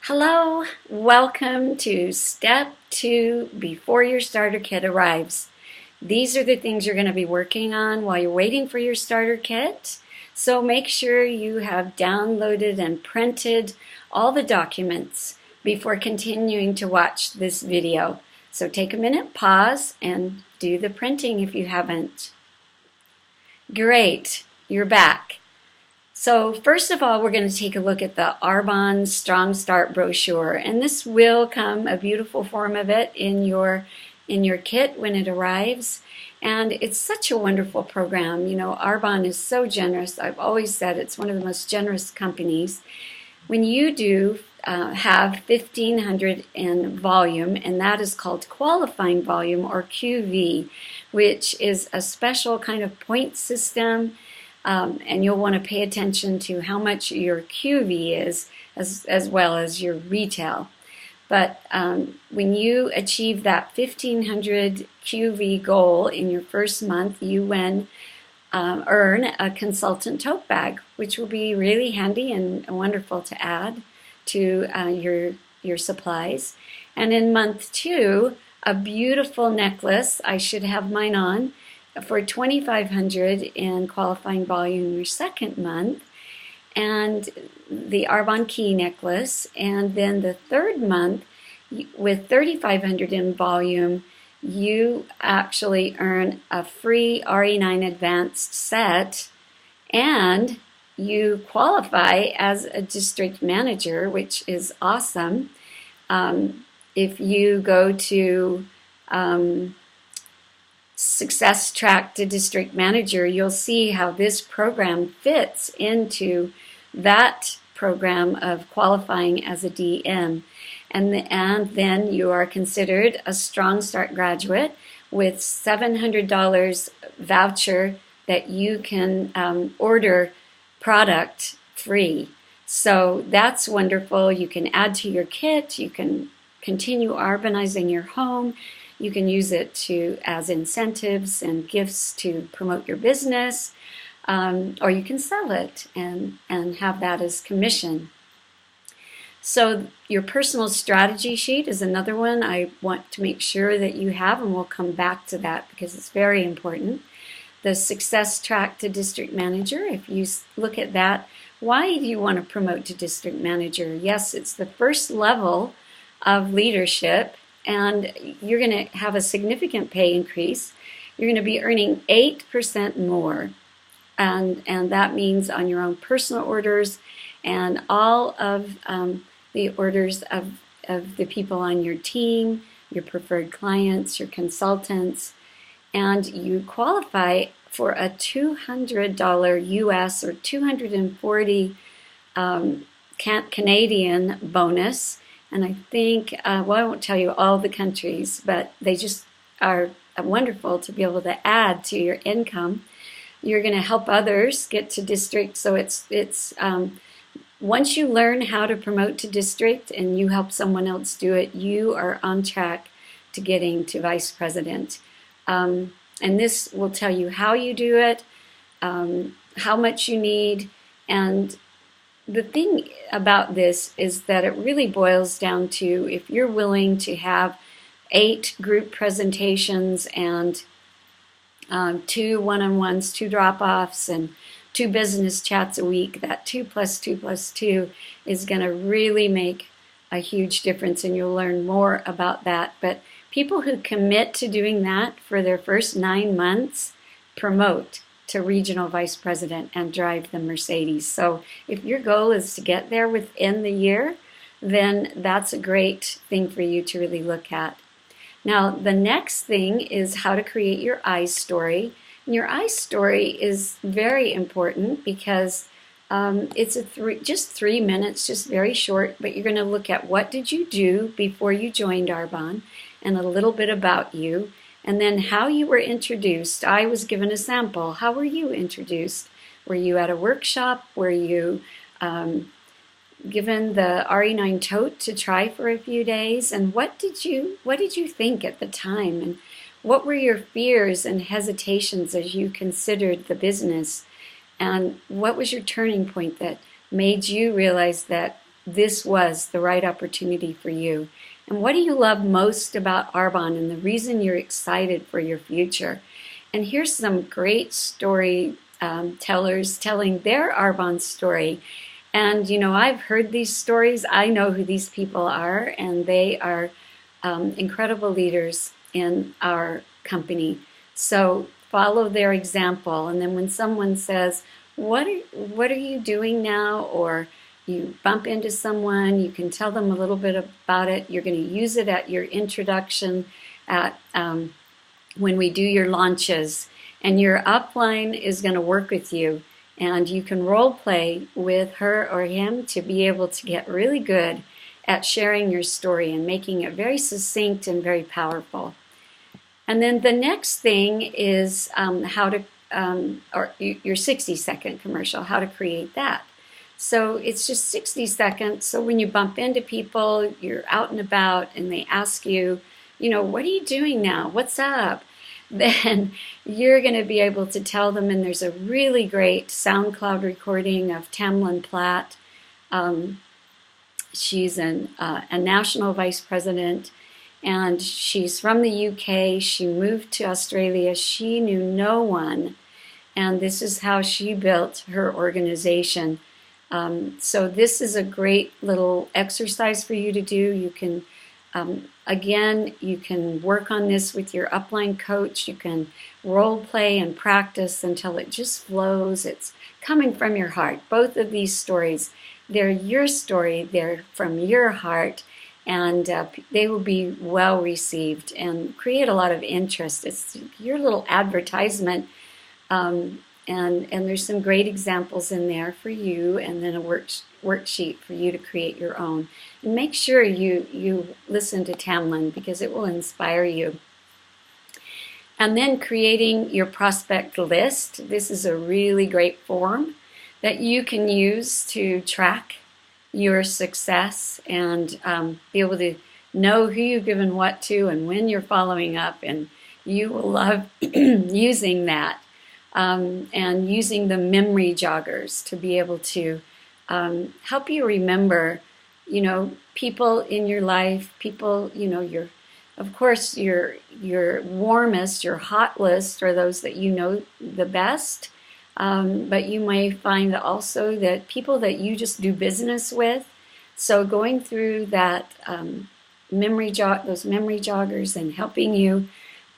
Hello, welcome to step 2 before your starter kit arrives. These are the things you're going to be working on while you're waiting for your starter kit. So make sure you have downloaded and printed all the documents before continuing to watch this video. So take a minute, pause, and do the printing if you haven't. Great, you're back. So first of all, we're going to take a look at the Arbonne Strong Start brochure, and this will come a beautiful form of it in your kit when it arrives. And it's such a wonderful program. You know, Arbonne is so generous. I've always said it's one of the most generous companies. When you do have 1,500 in volume, and that is called qualifying volume, or QV, which is a special kind of point system. And you'll want to pay attention to how much your QV is as well as your retail. But when you achieve that 1,500 QV goal in your first month, you earn a consultant tote bag, which will be really handy and wonderful to add to your supplies. And in month 2, a beautiful necklace. I should have mine on for 2,500 in qualifying volume your second month, and the Arbonne key necklace. And then the third month, with 3,500 in volume, you actually earn a free RE9 advanced set, and you qualify as a district manager, which is awesome. If you go to Success Track to District Manager, you'll see how this program fits into that program of qualifying as a DM. And then you are considered a Strong Start graduate with $700 voucher that you can order product free. So that's wonderful. You can add to your kit. You can continue urbanizing your home. You can use it as incentives and gifts to promote your business, or you can sell it and have that as commission. So your personal strategy sheet is another one I want to make sure that you have, and we'll come back to that because it's very important. The Success Track to District Manager, if you look at that, why do you want to promote to District Manager? Yes, it's the first level of leadership, and you're going to have a significant pay increase. You're going to be earning 8% more, and that means on your own personal orders and all of the orders of the people on your team, your preferred clients, your consultants, and you qualify for a $200 US or 240 Canadian bonus. And I think, I won't tell you all the countries, but they just are wonderful to be able to add to your income. You're going to help others get to district. So it's once you learn how to promote to district and you help someone else do it, you are on track to getting to vice president. And this will tell you how you do it, how much you need, and the thing about this is that it really boils down to if you're willing to have 8 group presentations and 2 one-on-ones, 2 drop-offs, and 2 business chats a week, that 2 plus 2 plus 2 is going to really make a huge difference, and you'll learn more about that. But people who commit to doing that for their first 9 months promote to regional vice president and drive the Mercedes. So if your goal is to get there within the year, then that's a great thing for you to really look at. Now, the next thing is how to create your I story. And your I story is very important because it's just 3 minutes, just very short, but you're going to look at what did you do before you joined Arbonne and a little bit about you. And then how you were introduced. I was given a sample. How were you introduced? Were you at a workshop? Were you given the RE9 tote to try for a few days? And what did you think at the time? And what were your fears and hesitations as you considered the business? And what was your turning point that made you realize that this was the right opportunity for you. And what do you love most about Arbonne and the reason you're excited for your future? And here's some great story tellers telling their Arbonne story. And, I've heard these stories. I know who these people are, and they are incredible leaders in our company. So follow their example. And then when someone says, what are you doing now? Or you bump into someone, you can tell them a little bit about it. You're going to use it at your introduction, at when we do your launches. And your upline is going to work with you. And you can role play with her or him to be able to get really good at sharing your story and making it very succinct and very powerful. And then the next thing is how to, or your 60-second commercial, how to create that. So it's just 60 seconds. So when you bump into people, you're out and about, and they ask you, what are you doing now? What's up? Then you're going to be able to tell them, and there's a really great SoundCloud recording of Tamlin Platt. She's a national vice president, and she's from the UK. She moved to Australia. She knew no one, and this is how she built her organization. So this is a great little exercise for you to do. You can again, you can work on this with your upline coach. You can role play and practice until it just flows. It's coming from your heart. Both of these stories, they're your story. They're from your heart, and they will be well received and create a lot of interest. It's your little advertisement, and there's some great examples in there for you, and then a worksheet for you to create your own. And make sure you listen to Tamlin, because it will inspire you. And then creating your prospect list. This is a really great form that you can use to track your success and be able to know who you've given what to and when you're following up. And you will love using that. And using the memory joggers to be able to help you remember, people in your life, people, of course, your warmest, your hot list are those that you know the best. But you may find also that people that you just do business with. So going through that those memory joggers and helping you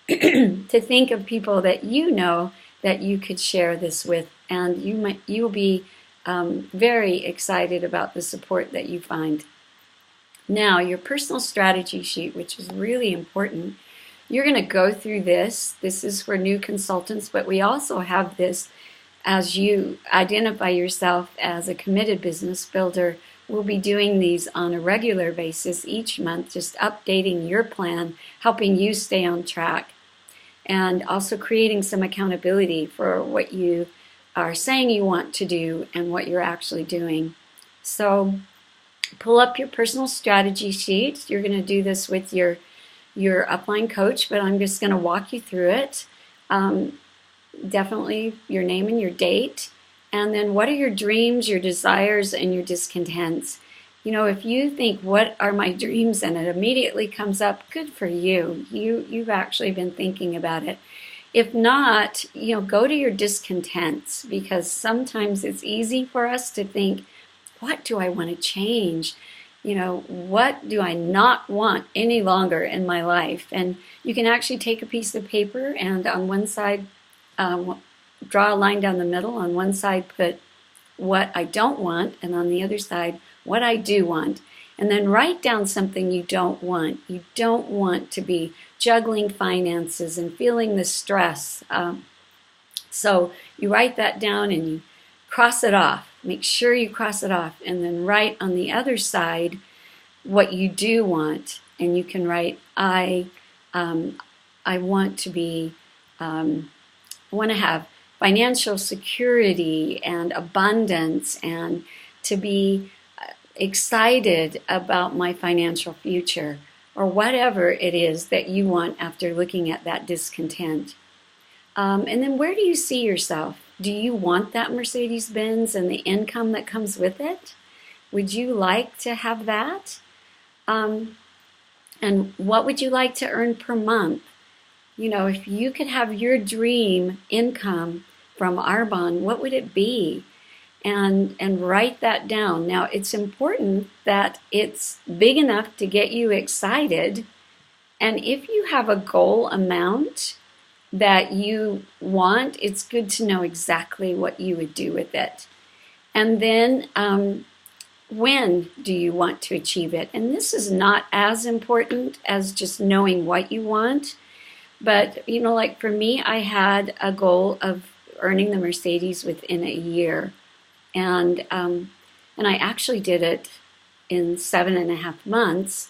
to think of people that you know that you could share this with, and you'll be very excited about the support that you find. Now, your personal strategy sheet, which is really important, you're going to go through this. This is for new consultants, but we also have this as you identify yourself as a committed business builder. We'll be doing these on a regular basis each month, just updating your plan, helping you stay on track, and also creating some accountability for what you are saying you want to do and what you're actually doing. So pull up your personal strategy sheet. You're going to do this with your upline coach, but I'm just going to walk you through it. Definitely your name and your date. And then what are your dreams, your desires, and your discontents? If you think, what are my dreams, and it immediately comes up, good for you. You've actually been thinking about it. If not, go to your discontents, because sometimes it's easy for us to think, what do I want to change? What do I not want any longer in my life? And you can actually take a piece of paper and on one side, draw a line down the middle. On one side, put what I don't want, and on the other side, what I do want. And then write down something you don't want. You don't want to be juggling finances and feeling the stress. So you write that down and you cross it off. Make sure you cross it off, and then write on the other side what you do want. And you can write, I want to be, I want to have financial security and abundance, and to be excited about my financial future, or whatever it is that you want after looking at that discontent. And then where do you see yourself? Do you want that Mercedes-Benz and the income that comes with it? Would you like to have that? And what would you like to earn per month? You know, if you could have your dream income from Arbonne, what would it be? And write that down. Now, it's important that it's big enough to get you excited. And if you have a goal amount that you want, it's good to know exactly what you would do with it. And then when do you want to achieve it? And this is not as important as just knowing what you want. But, you know, like for me, I had a goal of earning the Mercedes within a year. And I actually did it in 7.5 months.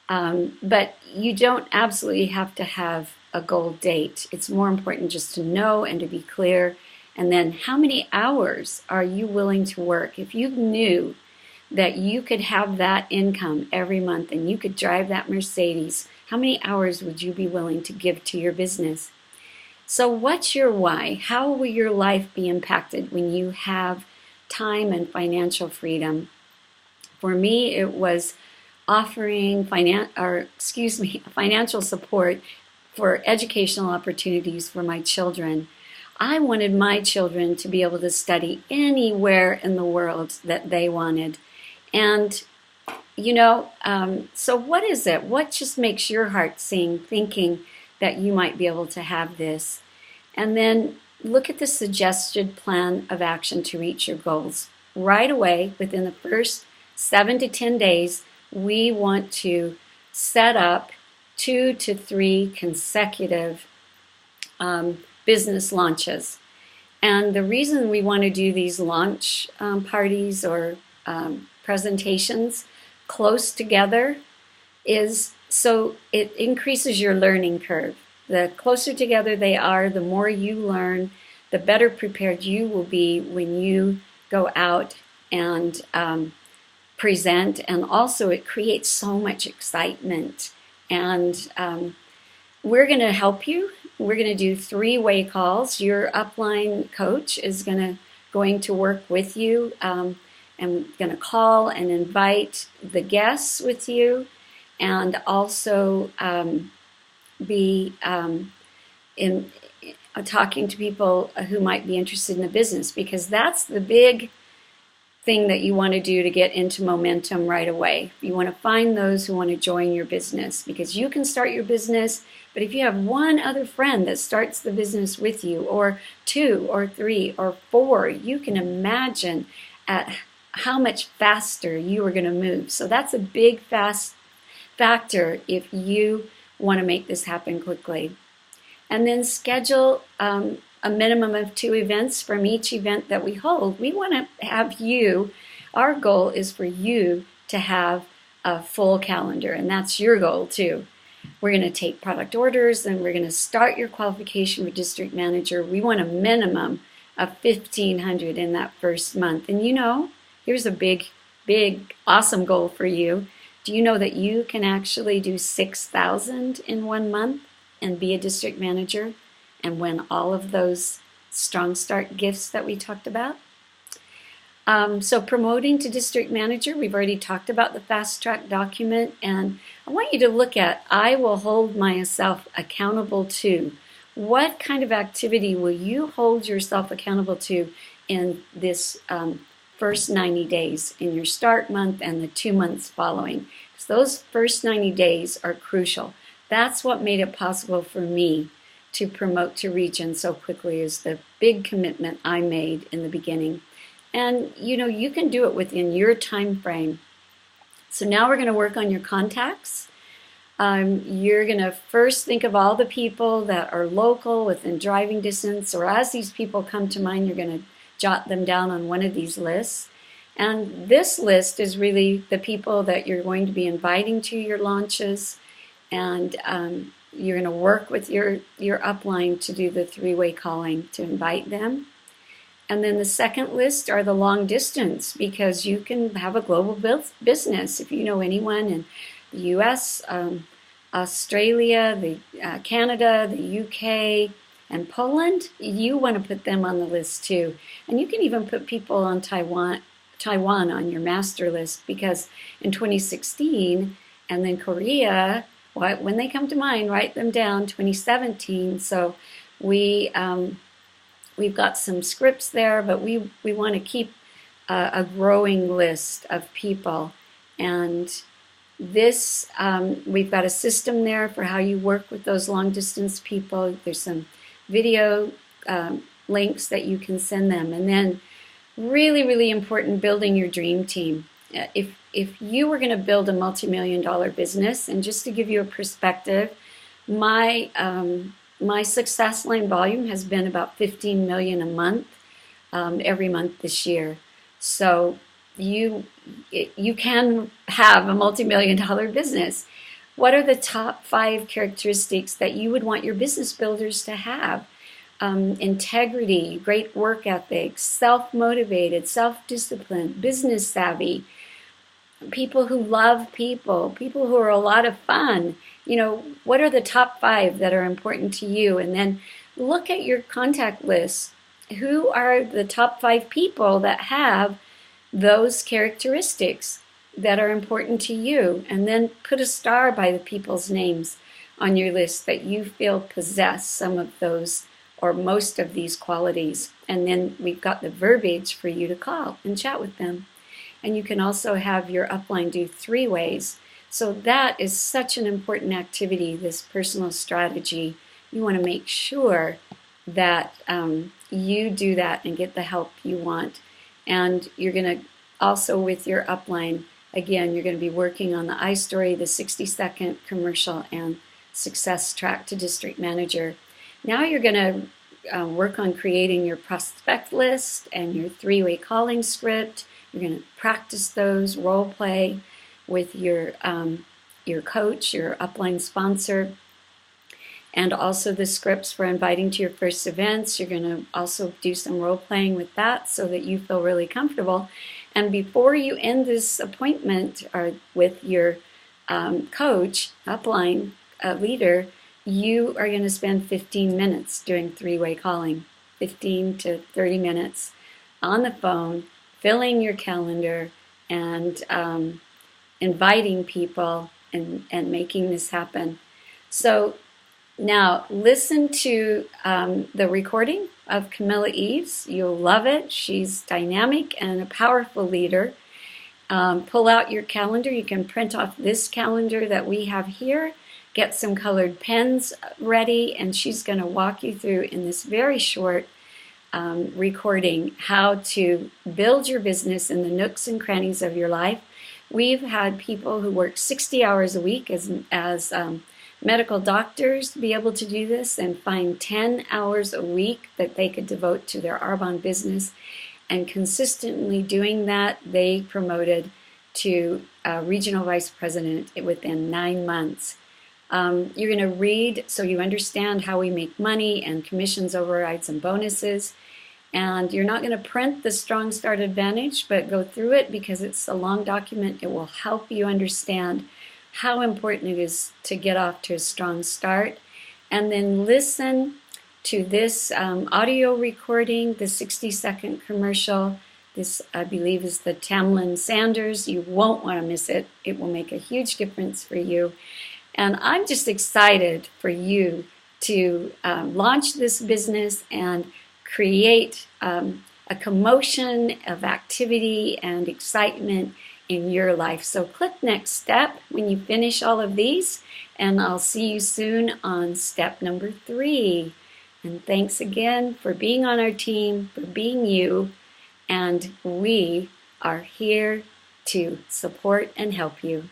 But you don't absolutely have to have a goal date. It's more important just to know and to be clear. And then how many hours are you willing to work? If you knew that you could have that income every month and you could drive that Mercedes, how many hours would you be willing to give to your business? So what's your why? How will your life be impacted when you have time and financial freedom? For me, it was offering financial support for educational opportunities for my children. I wanted my children to be able to study anywhere in the world that they wanted. And, you know, so what is it? What just makes your heart sing thinking that you might be able to have this? And then look at the suggested plan of action to reach your goals. Right away, within the first 7 to 10 days, we want to set up 2 to 3 consecutive business launches. And the reason we want to do these launch parties or presentations close together is so it increases your learning curve. The closer together they are, the more you learn, the better prepared you will be when you go out and present. And also it creates so much excitement. And we're going to help you. We're going to do 3-way calls. Your upline coach is going to work with you and going to call and invite the guests with you, and also be in talking to people who might be interested in the business, because that's the big thing that you want to do to get into momentum right away. You want to find those who want to join your business, because you can start your business, but if you have one other friend that starts the business with you, or 2 or 3 or 4, you can imagine at how much faster you are going to move. So that's a big fast factor if you want to make this happen quickly. And then schedule a minimum of 2 events from each event that we hold. We want to have you, our goal is for you to have a full calendar, and that's your goal too. We're going to take product orders, and we're going to start your qualification for district manager. We want a minimum of 1,500 in that first month. And you know, here's a big, awesome goal for you. Do you know that you can actually do 6,000 in 1 month and be a district manager and win all of those Strong Start gifts that we talked about? So promoting to district manager, we've already talked about the fast track document, and I want you to look at, I will hold myself accountable to. What kind of activity will you hold yourself accountable to in this first 90 days, in your start month and the 2 months following? Because those first 90 days are crucial. That's what made it possible for me to promote to region so quickly, is the big commitment I made in the beginning. And you know, you can do it within your time frame. So now we're going to work on your contacts. You're going to first think of all the people that are local within driving distance, or as these people come to mind, you're going to jot them down on one of these lists. And this list is really the people that you're going to be inviting to your launches, and you're going to work with your upline to do the 3-way calling to invite them. And then the second list are the long distance, because you can have a global business. If you know anyone in the US, Australia, Canada, the UK, and Poland, you want to put them on the list too. And you can even put people on Taiwan on your master list, because in 2016, and then Korea, when they come to mind, write them down, 2017. So we've got some scripts there, but we want to keep a growing list of people. And this, we've got a system there for how you work with those long distance people. There's some video links that you can send them. And then really, really important, building your dream team. If you were going to build a multi-million-dollar business, and just to give you a perspective, my success line volume has been about 15 million a month, every month this year. So you can have a multi-million-dollar business. What are the top 5 characteristics that you would want your business builders to have? Integrity, great work ethic, self-motivated, self-disciplined, business savvy, people who love people, people who are a lot of fun. What are the top 5 that are important to you? And then look at your contact list. Who are the top 5 people that have those characteristics that are important to you? And then put a star by the people's names on your list that you feel possess some of those or most of these qualities. And then we've got the verbiage for you to call and chat with them. And you can also have your upline do 3 ways. So that is such an important activity, this personal strategy. You want to make sure that you do that and get the help you want. And you're going to also, with your upline, again, you're going to be working on the iStory, the 60-second commercial, and success track to district manager. Now you're going to work on creating your prospect list and your 3-way calling script. You're going to practice those, role play with your coach, your upline sponsor, and also the scripts for inviting to your first events. You're going to also do some role playing with that so that you feel really comfortable. And before you end this appointment or with your coach, upline leader, you are going to spend 15 minutes doing 3-way calling, 15 to 30 minutes on the phone, filling your calendar, and inviting people and making this happen. So now listen to the recording of Camilla Eves. You'll love it. She's dynamic and a powerful leader. Pull out your calendar. You can print off this calendar that we have here. Get some colored pens ready, and she's going to walk you through in this very short recording how to build your business in the nooks and crannies of your life. We've had people who work 60 hours a week as medical doctors be able to do this and find 10 hours a week that they could devote to their Arbonne business. And consistently doing that, they promoted to regional vice president within 9 months. You're going to read so you understand how we make money and commissions, overrides, and bonuses. And you're not going to print the Strong Start Advantage, but go through it because it's a long document. It will help you understand how important it is to get off to a strong start. And then listen to this audio recording, the 60-second commercial. This, I believe, is the Tamlin Sanders. You won't want to miss it. It will make a huge difference for you. And I'm just excited for you to launch this business and create a commotion of activity and excitement in your life. So click next step when you finish all of these, and I'll see you soon on step number 3. And thanks again for being on our team, for being you, and we are here to support and help you.